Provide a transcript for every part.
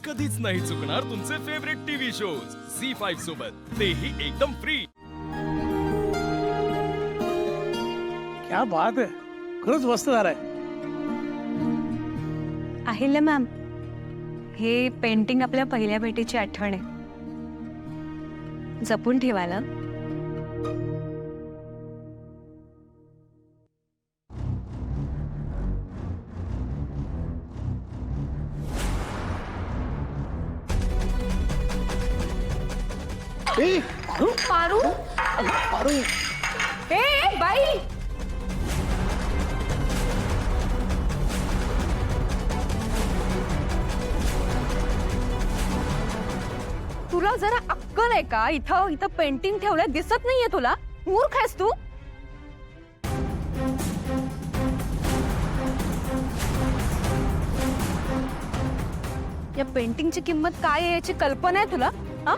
कधीच नाही चुकणार तुमचे फेवरेट टीव्ही शोज झी5 सोबत, तेही एकदम फ्री। क्या बात आहे, खरंच मस्त झालंय। अहिल्या मॅम, हे पेंटिंग आपल्या पहिल्या भेटीची आठवण आहे, जपून ठेवायला। पारू, पारू, ए बाई, तुला जरा अक्कल आहे का? इथं इथं पेंटिंग ठेवलंय, दिसत नाहीये तुला? मूर्ख आहेस तू? या पेंटिंगची किंमत काय आहे याची कल्पना आहे तुला? हा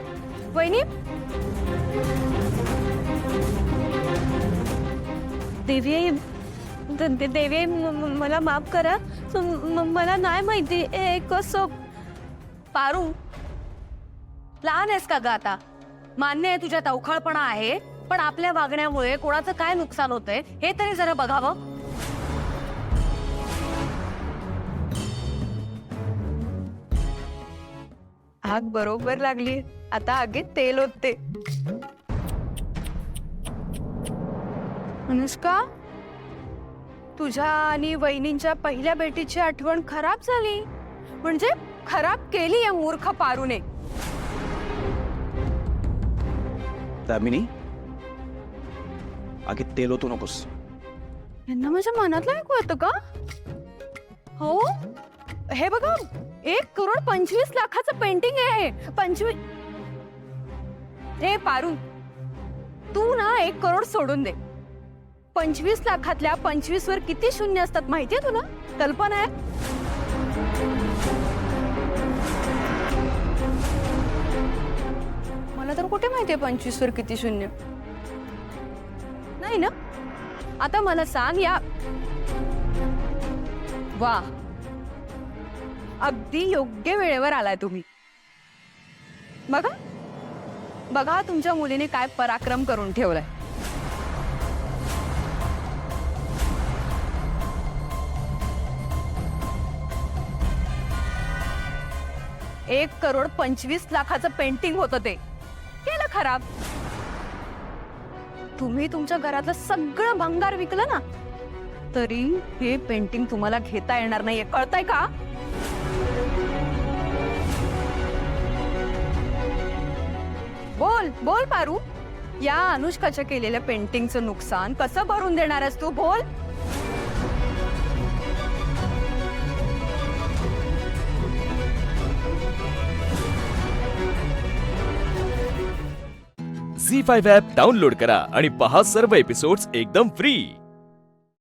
वहिनी, देवी, देवी मला माफ करा, मला नाही माहिती कसं। पारू, लहान आहेस का ग आता? मान्य आहे तुझ्यात अवखळपणा आहे, पण आपल्या वागण्यामुळे कोणाचं काय नुकसान होतंय हे तरी जरा बघावं। आग बरोबर लागली, आता आगीत तेल होते। अनुष्का, तुझ्या आणि वहिनींच्या पहिल्या भेटीची आठवण खराब झाली, म्हणजे खराब केली या मूर्ख पारूने। दामिनी, आगीत तेल होतो नकोस। यांना माझ्या मनातलं ऐकू येतं का? हो, हे बघा, 1,25,00,000चं पेंटिंग आहे। 25। हे पारू, तू ना 1 करोड सोडून दे। 25 लाखातल्या 25 वर किती शून्य असतात माहितीये तुला? कल्पना आहे? मला तर कुठे माहितीये 25 वर किती शून्य? नाही ना? आता मला सांग, या वा, अगदी योग्य वेळेवर आलाय तुम्ही। बघा बघा, तुमच्या मुलीने काय पराक्रम करून ठेवलाय। 1,25,00,000चं पेंटिंग होतं, ते केलं खराब। तुम्ही तुमच्या घरातलं सगळं भंगार विकलं ना, तरी हे पेंटिंग तुम्हाला घेता येणार नाहीये, कळतंय का? बोल बोल पारू, या अनुष्काच्या केलेल्या पेंटिंगचं नुकसान कसं भरून देणार आहेस तू? बोल। झी5 ॲप डाउनलोड करा आणि पहा सर्व एपिसोड्स एकदम फ्री।